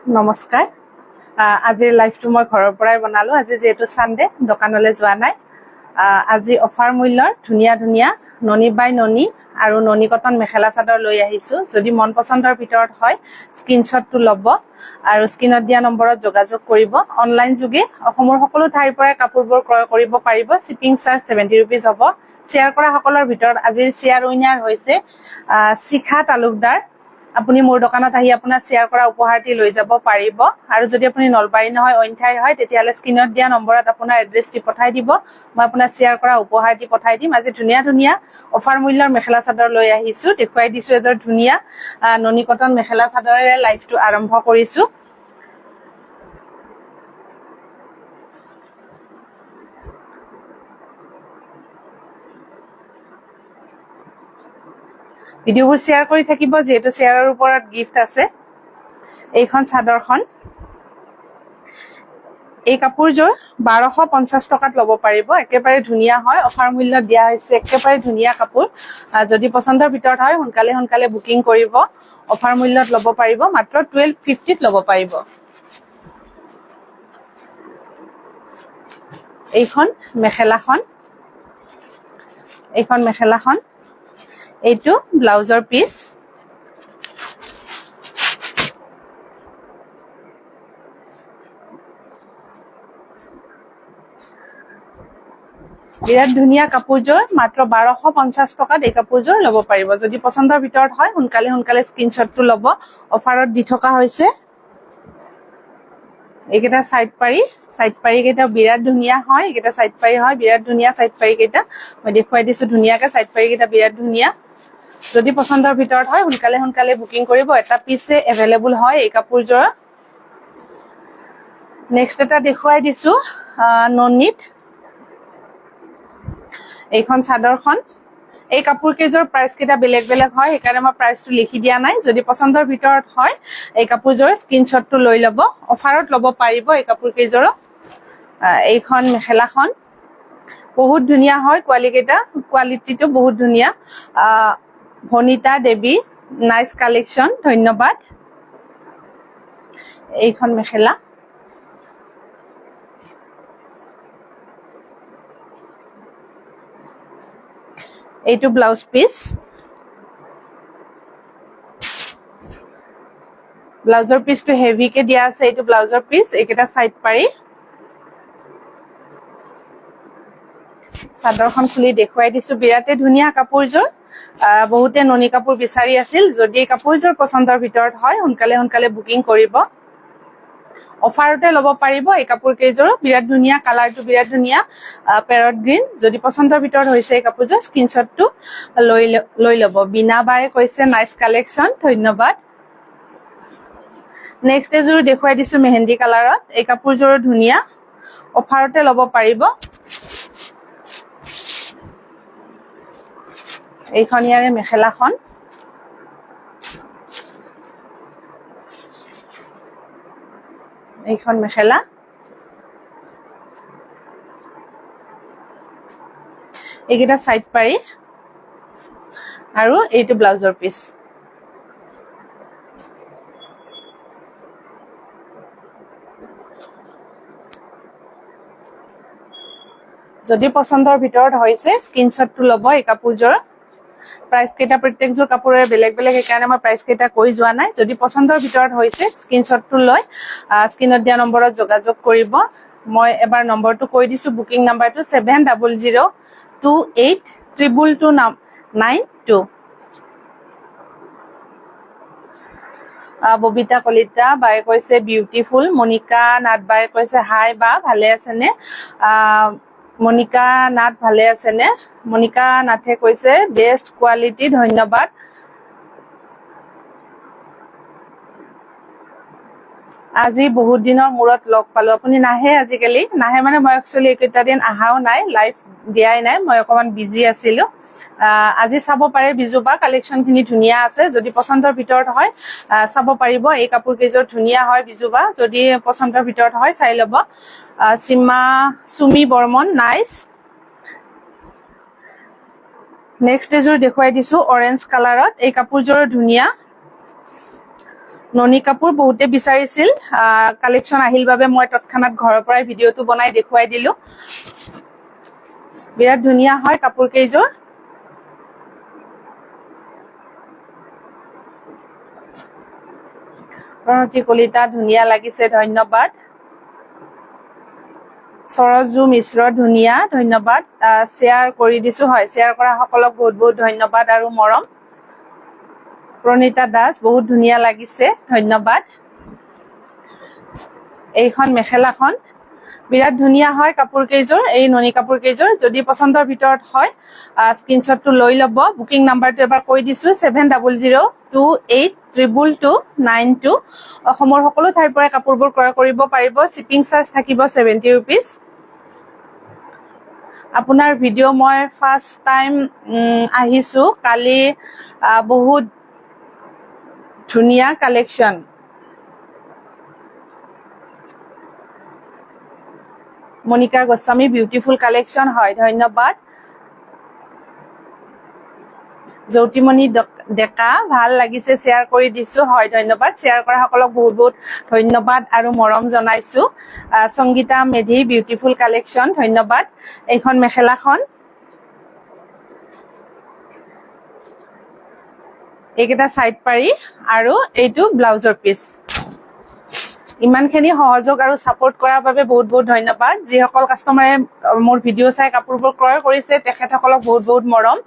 নমস্কাৰ আজিৰ লাইভটো মই ঘৰৰ পৰাই বনালো আজি যেহেতু সানডে দোকানলৈ যোৱা নাই আজি অফাৰ মূল্যৰ ধুনীয়া ধুনীয়া ননী বাই ননী আৰু ননী কটন মেখেলা চাদৰ লৈ আহিছো যদি মন পছন্দৰ ভিতৰত হয় স্ক্ৰিনশ্বটটো ল'ব আৰু স্ক্ৰিনত দিয়া নম্বৰত যোগাযোগ কৰিব অনলাইন যোগে অসমৰ সকলো ঠাইৰ পৰা কাপোৰবোৰ ক্ৰয় কৰিব পাৰিব শিপিং চাৰ্জ 70 रुपीस হ'ব শ্বেয়াৰ কৰা সকলৰ ভিতৰত আজিৰ শ্বেয়াৰ উইনাৰ হৈছে শিখা তালুকদাৰ আপুনি মোৰ দোকানত আহি আপোনাৰ শ্বেয়াৰ কৰা উপহাৰটি লৈ যাব পাৰিব আৰু যদি আপুনি নলবাৰী নহয় অইন ঠাইৰ হয় তেতিয়ালে স্ক্ৰিনত দিয়া নম্বৰত আপোনাৰ এড্ৰেছটি পঠাই দিব মই আপোনাৰ শ্বেয়াৰ কৰা উপহাৰটি পঠাই দিম আজি ধুনীয়া ধুনীয়া অফাৰ মূল্যৰ মেখেলা চাদৰ লৈ আহিছো দেখুৱাই দিছো এজৰ ধুনীয়া ননী কটন মেখেলা চাদৰেৰে লাইভটো আৰম্ভ কৰিছো ভিডিওবোৰ শ্বেয়াৰ কৰি থাকিব যেহেতু শ্বেয়াৰৰ ওপৰত গিফট আছে এইখন চাদৰখন এই কাপোৰযোৰ 1250 টকাত ল'ব পাৰিব একেবাৰে ধুনীয়া হয় অফাৰ মূল্য দিয়া হৈছে একেবাৰে ধুনীয়া কাপোৰ যদি পছন্দৰ ভিতৰত হয় সোনকালে বুকিং কৰিব অফাৰ মূল্যত ল'ব পাৰিব মাত্ৰ 1250 ত ল'ব পাৰিব এইখন মেখেলাখন এইটো ব্লাউজৰ পিস বিৰাট ধুনীয়া কাপোৰযোৰ মাত্ৰ 1250 টকাত এই কাপোৰযোৰ ল'ব পাৰিব যদি পছন্দৰ ভিতৰত হয় সোনকালে স্ক্ৰিনশ্বটটো ল'ব অফাৰত দি থকা হৈছে এইকেইটা সাইড পাৰি কেইটা বিৰাট ধুনীয়া হয় এইকেইটা সাইড পাৰি হয় বিৰাট ধুনীয়া সাইড পাৰি কেইটা মই দেখুৱাই দিছো ধুনীয়াকে সাইড পাৰি কেইটা বিৰাট ধুনীয়া যদি পছন্দৰ ভিতৰত হয় সোনকালে বুকিং কৰিব এটা পিছে এভেইলেবল হয় এই কাপোৰযোৰ নেক্সট এটা দেখুৱাই দিছো ননীত এইখন চাদৰখন এই কাপোৰ কেইজোৰ প্ৰাইস কেইটা বেলেগ হয় সেইকাৰণে মই প্ৰাইসটো লিখি দিয়া নাই যদি পছন্দৰ ভিতৰত হয় এই কাপোৰযোৰ স্ক্ৰিনশ্বটটো লৈ ল'ব অফাৰত ল'ব পাৰিব এই কাপোৰ কেইজোৰ এইখন মেখেলাখন বহুত ধুনীয়া হয় কোৱালিটিটো বহুত ধুনীয়া ভনিতা দেৱী নাইস কালেকশন ধন্যবাদ এইখন মেখেলা এইটো ব্লাউজ পিস ব্লাউজৰ পিসটো হেভি কে দিয়া আছে এইটো ব্লাউজৰ পিস এইকেইটা সাইড পাৰি চাদৰখন খুলি দেখুৱাই দিছো বিৰাটে ধুনীয়া কাপোৰযোৰ বহুতে ননী কাপোৰ বিচাৰি আছিল যদি এই কাপোৰযোৰ পছন্দৰ ভিতৰত হয় সোনকালে বুকিং কৰিব অফাৰতে ল'ব পাৰিব এই কাপোৰ কেইযোৰ বিৰাট ধুনীয়া কালাৰটো বিৰাট ধুনীয়া পেৰট গ্ৰীন যদি পছন্দৰ ভিতৰত হৈছে এই কাপোৰযোৰ স্ক্ৰিনশ্বটটো লৈ ল'ব বিনা বাই কৈছে নাইস কালেকশন ধন্যবাদ নেক্সট এযোৰ দেখুৱাই দিছো মেহেন্দি কালাৰত এই কাপোৰযোৰ ধুনীয়া অফাৰতে ল'ব পাৰিব এইখন ইয়াৰে মেখেলাখন এইখন মেখেলা এইকেইটা সাইড পাৰি আৰু এইটো ব্লাউজৰ পিস যদি পছন্দৰ ভিতৰত হৈছে স্ক্ৰিনশ্বটটো ল'ব এই কাপোৰযোৰ প্ৰাইস কেইটা প্ৰত্যেকযোৰ কাপোৰৰ বেলেগ সেইকাৰণে মই প্ৰাইস কেইটা কৈ যোৱা নাই যদি পছন্দৰ ভিতৰত হৈছে স্ক্ৰিনশ্বটটো লৈ স্ক্ৰিনত দিয়া নম্বৰত যোগাযোগ কৰিব মই এবাৰ নম্বৰটো কৈ দিছো বুকিং নাম্বাৰটো 7002822292 ববিতা কলিতা বাই কৈছে বিউটিফুল মনিকা নাথ বাই কৈছে হাই বা ভালে আছেনে মনিকা নাথ ভালে আছেনে মনিকা নাথে কৈছে বেষ্ট কোৱালিটি ধন্যবাদ আজি বহুত দিনৰ মূৰত লগ পালো আপুনি নাহে আজিকালি নাহে মানে মই একচুয়ালি এইকেইটা দিন আহাও নাই লাইভ দিয়াই নাই মই অকমান বিজি আছিলো আজি চাব পাৰে বিজুবা কালেকশন খিনি ধুনীয়া আছে যদি পছন্দৰ ভিতৰত হয় চাব পাৰিব এই কাপোৰ কেইযোৰ ধুনীয়া হয় বিজুবা যদি পছন্দৰ ভিতৰত হয় চাই ল'ব সুমি বৰ্মন নাইস নেক্সট এযোৰ দেখুৱাই দিছো অৰেঞ্জ কালাৰত এই কাপোৰযোৰ ধুনীয়া ননী কাপোৰ বহুতে বিচাৰিছিল, কালেকশ্যন আহিল বাবে মই তৎক্ষণাত ঘৰৰ পৰাই ভিডিঅ'টো বনাই দেখুৱাই দিলো। বিৰাট ধুনীয়া হয় কাপোৰ কেইযোৰ। প্ৰণতি কলিতা ধুনীয়া লাগিছে, ধন্যবাদ। সৰজু মিশ্ৰ ধুনীয়া, ধন্যবাদ। শ্বেয়াৰ কৰি দিছো, হয় শ্বেয়াৰ কৰা সকলক বহুত বহুত ধন্যবাদ আৰু মৰম। প্ৰণীতা দাস বহুত ধুনীয়া লাগিছে, ধন্যবাদ। এইখন মেখেলাখন বিৰাট ধুনীয়া হয় কাপোৰ কেইযোৰ, এই ননী কাপোৰ কেইযোৰ। যদি পচন্দৰ ভিতৰত হয় স্ক্ৰীনশ্বটটো লৈ ল'ব। বুকিং নাম্বাৰটো এবাৰ কৈ দিছো 7002822292। অসমৰ সকলো ঠাইৰ পৰা কাপোৰবোৰ ক্ৰয় কৰিব পাৰিব। শ্বিপিং চাৰ্জ থাকিব 70 ৰুপিজ। আপোনাৰ ভিডিঅ' মই ফাৰ্ষ্ট টাইম আহিছো কালি, বহুত ধুনীয়া collection. Monika Goswami beautiful collection, হয় ধন্যবাদ। জ্যোতিমণি ডেকা ভাল লাগিছে, শ্বেয়াৰ কৰি দিছো, হয় ধন্যবাদ। শ্বেয়াৰ কৰা সকলক বহুত বহুত ধন্যবাদ আৰু মৰম জনাইছো। সংগীতা মেধি বিউটিফুল কালেকশ্যন, ধন্যবাদ। এইখন মেখেলাখন, এইকেইটা চাইড পাৰি আৰু এইটো ব্লাউজৰ পিচ। ইমানখিনি সহযোগ আৰু ছাপোৰ্ট কৰাৰ বাবে বহুত বহুত ধন্যবাদ। যিসকল কাষ্টমাৰে মোৰ ভিডিঅ' চাই কাপোৰবোৰ ক্ৰয় কৰিছে তেখেতসকলক বহুত বহুত মৰম।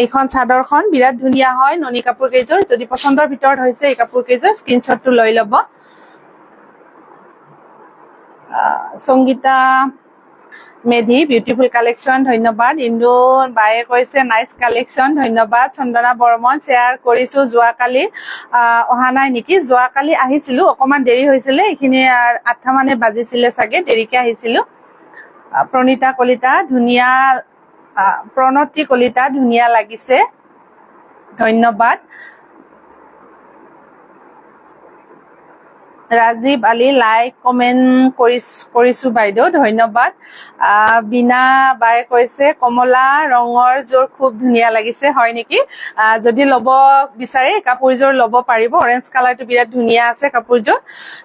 এইখন চাদৰখন বিৰাট ধুনীয়া হয়, ননী কাপোৰ কেইযোৰ। যদি পচন্দৰ ভিতৰত হৈছে এই কাপোৰ কেইযোৰ স্ক্ৰীনশ্বটটো লৈ ল'ব। সংগীতা মেধি বিউটিফুল কালেকশ্যন, ধন্যবাদ। ইন্দু বায়ে কৈছে নাইচ কালেকশ্যন, ধন্যবাদ। চন্দনা বৰ্মন শ্বেয়াৰ কৰিছো, যোৱাকালি অহা নাই নেকি? যোৱাকালি আহিছিলো, অকমান দেৰি হৈছিলে, এইখিনি 8টা মানে বাজিছিলে চাগে, দেৰিকে আহিছিলো। প্ৰণীতা কলিতা ধুনীয়া, প্ৰণতি কলিতা ধুনীয়া লাগিছে, ধন্যবাদ। ৰাজীৱ আলী লাইক কমেণ্ট কৰিছো বাইদেউ, ধন্যবাদ। বিনা বাই কৈছে কমলা ৰঙৰ যোৰ খুব ধুনীয়া লাগিছে, হয় নেকি? যদি ল'ব বিচাৰে কাপোৰযোৰ ল'ব পাৰিব। অৰেঞ্জ কালাৰটো বিৰাট ধুনীয়া আছে কাপোৰযোৰ।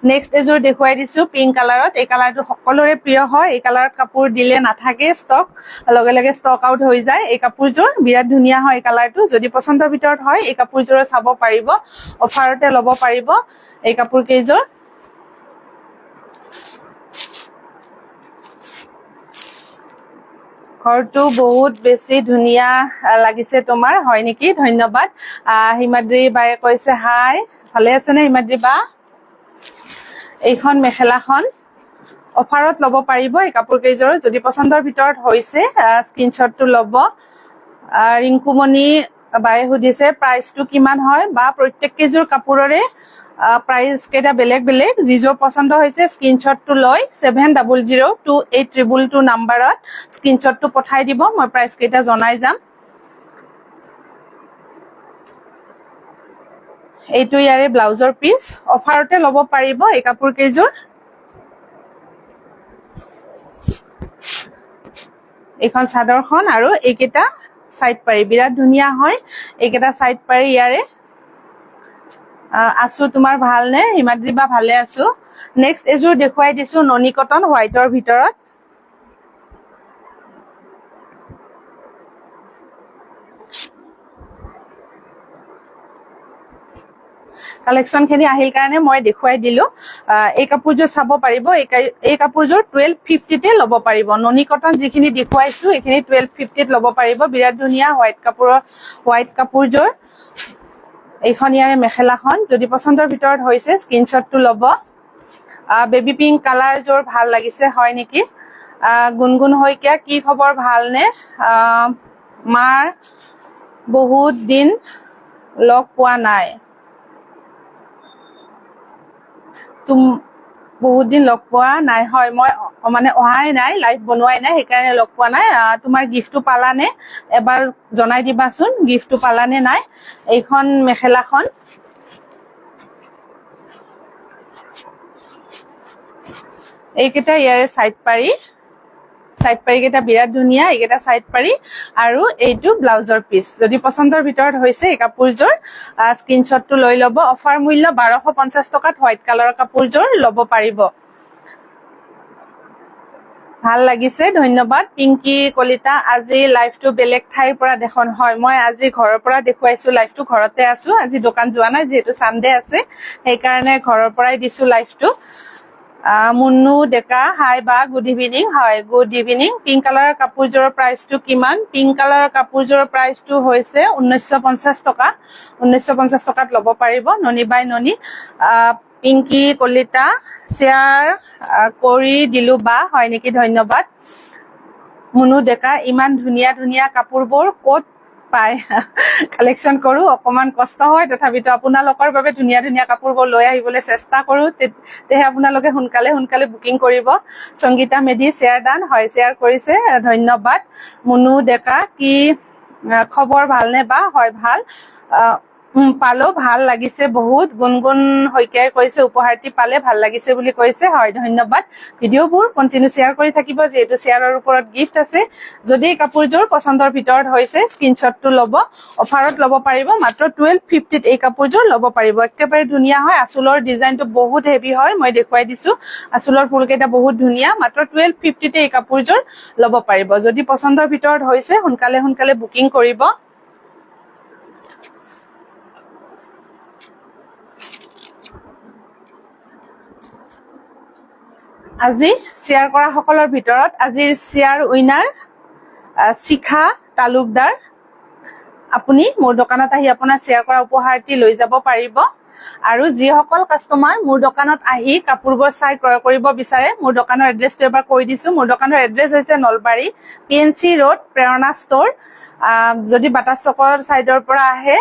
নেক্সট এযোৰ দেখুৱাই দিছো পিংক কালাৰত। এই কালাৰটো সকলোৰে প্ৰিয় হয়, এই কালাৰত কাপোৰ দিলে নাথাকে ষ্টক, লগে লগে ষ্টক আউট হৈ যায়। এই কাপোৰযোৰ বিৰাট ধুনীয়া হয় এই কালাৰটো। যদি পচন্দৰ ভিতৰত হয় এই কাপোৰযোৰ চাব পাৰিব, অফাৰতে ল'ব পাৰিব এই কাপোৰ কেইযোৰ। ঘৰটো বহুত বেছি ধুনীয়া লাগিছে তোমাৰ, হয় নেকি? ধন্যবাদ। হিমাদ্ৰী বায়ে কৈছে হাই, ভালে আছেনে হিমাদ্ৰী বা? এইখন মেখেলাখন অফাৰত ল'ব পাৰিব এই কাপোৰ কেইযোৰ। যদি পচন্দৰ ভিতৰত হৈছে স্ক্ৰীনশ্বটটো ল'ব। ৰিংকুমণি বায়ে সুধিছে প্ৰাইচটো কিমান হয় বা? প্ৰত্যেক কেইযোৰ কাপোৰৰে প্ৰাইচ কেইটা বেলেগ বেলেগ। যিযোৰ পচন্দ হৈছে স্ক্ৰীনশ্বটটো লৈ 70028222 নাম্বাৰত স্ক্ৰীনশ্বটটো পঠাই দিব, মই প্ৰাইচ কেইটা জনাই যাম। এইটো ইয়াৰে ব্লাউজৰ পিচ, অফাৰতে ল'ব পাৰিব এই কাপোৰ কেইযোৰ। এইখন চাদৰখন আৰু এইকেইটা চাইড পাৰি বিৰাট ধুনীয়া হয়। এইকেইটা চাইড পাৰি ইয়াৰে। আছো, তোমাৰ ভালনে হিমাদ্ৰী বা? ভালে আছো। নেক্সট এযোৰ দেখুৱাই দিছো ননী কটন হোৱাইটৰ ভিতৰত। কালেকশ্যন খিনি আহিল কাৰণে মই দেখুৱাই দিলো। এই কাপোৰযোৰ চাব পাৰিব। এই কাপোৰযোৰ 1250তে ল'ব পাৰিব। ননী কটন যিখিনি দেখুৱাইছো এইখিনি 1250ত ল'ব পাৰিব। বিৰাট ধুনীয়া হোৱাইট কাপোৰযোৰ। এইখন ইয়াৰে মেখেলাখন। যদি পচন্দৰ ভিতৰত হৈছে স্ক্ৰীনশ্বটটো ল'ব। বেবী পিংক কালাৰযোৰ ভাল লাগিছে, হয় নেকি? গুণগুণ শইকীয়া কি খবৰ, ভালনে? মাৰ বহুত দিন লগ পোৱা নাই, বহুত দিন লগ পোৱা নাই, হয় মই মানে অহাই নাই, লাইভ বনোৱাই নাই, সেইকাৰণে লগ পোৱা নাই। তোমাৰ গিফ্টটো পালানে এবাৰ জনাই দিবাচোন, গিফ্টটো পালানে নাই। এইখন মেখেলাখন এইকেইটা ইয়াৰে চাইড পাৰি সাইড পাৰি কেইটা বিৰাট ধুনীয়া, এইকেইটা সাইড পাৰি আৰু এইটো ব্লাউজৰ পিচ। যদি পছন্দৰ ভিতৰত হৈছে এই কাপোৰযোৰ স্ক্ৰীনশ্বটটো লৈ ল'ব। অফাৰ মূল্য 1250 টকাত হোৱাইট কালাৰৰ কাপোৰযোৰ ল'ব পাৰিব। ভাল লাগিছে, ধন্যবাদ পিংকি কলিতা। আজি লাইভটো বেলেগ ঠাইৰ পৰা দেখোন। হয়, মই আজি ঘৰৰ পৰা দেখুৱাইছো লাইভটো, ঘৰতে আছো, আজি দোকান যোৱা নাই যিহেতু সানডে আছে, সেইকাৰণে ঘৰৰ পৰাই দিছো লাইভটো। মুন্নু ডেকা, হাই বা গুড ইভিনিং। হয়, গুড ইভিনিং। পিংক কালাৰৰ কাপোৰযোৰৰ প্ৰাইচটো কিমান? পিংক কালাৰৰ কাপোৰযোৰৰ প্ৰাইচটো হৈছে 1950 টকা। 1950 টকাত ল'ব পাৰিব। ননী বাই ননী। পিংকি কলিতা শ্বেয়াৰ কৰি দিলো বা। হয় নেকি? ধন্যবাদ। মুনু ডেকা, ইমান ধুনীয়া ধুনীয়া কাপোৰবোৰ ক'ত পায়? কালেকশ্যন কৰো, অকমান কষ্ট হয়, তথাপিতো আপোনালোকৰ বাবে ধুনীয়া ধুনীয়া কাপোৰবোৰ লৈ আহিবলৈ চেষ্টা কৰো, তেতিয়াহে আপোনালোকে সোনকালে সোনকালে বুকিং কৰিব। সংগীতা মেধি শ্বেয়াৰ ডান। হয়, শ্বেয়াৰ কৰিছে, ধন্যবাদ। মুনু ডেকা, কি খবৰ, ভালনে বা? হয়, ভাল। পালো, ভাল লাগিছে বহুত। গুণগুণ শইকীয়াই কৈছে উপহাৰটি পালে ভাল লাগিছে বুলি কৈছে। হয়, ধন্যবাদ। ভিডিঅ'বোৰ কন্টিনিউ শ্বেয়াৰ কৰি থাকিব, যিহেতু শ্বেয়াৰৰ ওপৰত গিফ্ট আছে। যদি কাপোৰযোৰ পছন্দৰ ভিতৰত হৈছে স্ক্ৰীনশ্বটটো ল'ব। অফাৰত ল'ব পাৰিব, মাত্ৰ 1250ত এই কাপোৰযোৰ ল'ব পাৰিব। একেবাৰে ধুনীয়া হয়, আঁচলৰ ডিজাইনটো বহুত হেভি হয়, মই দেখুৱাই দিছো। আঁচলৰ ফুলকেইটা বহুত ধুনীয়া, মাত্ৰ 1250তে এই কাপোৰযোৰ ল'ব পাৰিব। যদি পছন্দৰ ভিতৰত হৈছে সোনকালে সোনকালে বুকিং কৰিব। আজি শ্বেয়াৰ কৰা সকলৰ ভিতৰত আজিৰ শ্বেয়াৰ উইনাৰ শিখা তালুকদাৰ। আপুনি মোৰ দোকানত আহি আপোনাৰ শ্বেয়াৰ কৰা উপহাৰটি লৈ যাব পাৰিব। আৰু যিসকল কাষ্টমাৰ মোৰ দোকানত আহি কাপোৰবোৰ চাই ক্ৰয় কৰিব বিচাৰে, মোৰ দোকানৰ এড্ৰেছটো এবাৰ কৈ দিছো। মোৰ দোকানৰ এড্ৰেছ হৈছে নলবাৰী PNC ৰোড প্ৰেৰণা ষ্ট'ৰ। যদি বাটাৰ চকৰ চাইডৰ পৰা আহে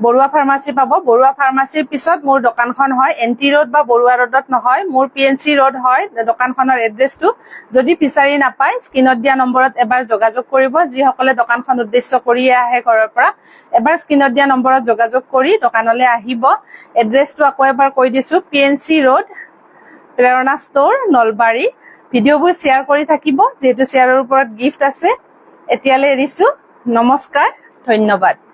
বৰুৱা ফাৰ্মাচী পাব। বৰুৱা ফাৰ্মাচীৰ পিছত মোৰ দোকানখন হয়। NT ৰোড বা বৰুৱা ৰোডত নহয়, মোৰ PNC ৰোড হয় দোকানখনৰ এড্ৰেছটো। যদি বিচাৰি নাপায় স্ক্ৰীনত দিয়া নম্বৰত এবাৰ যোগাযোগ কৰিব। যিসকলে দোকানখন উদ্দেশ্য কৰিয়ে আহে ঘৰৰ পৰা, এবাৰ স্ক্ৰীনত দিয়া নম্বৰত যোগাযোগ কৰি দোকানলৈ আহিব। এড্ৰেছটো আকৌ এবাৰ কৈ দিছো, PNC ৰোড প্ৰেৰণা ষ্ট'ৰ নলবাৰী। ভিডিঅ'বোৰ শ্বেয়াৰ কৰি থাকিব, যিহেতু শ্বেয়াৰৰ ওপৰত গিফ্ট আছে। এতিয়ালৈ এৰিছো, নমস্কাৰ, ধন্যবাদ।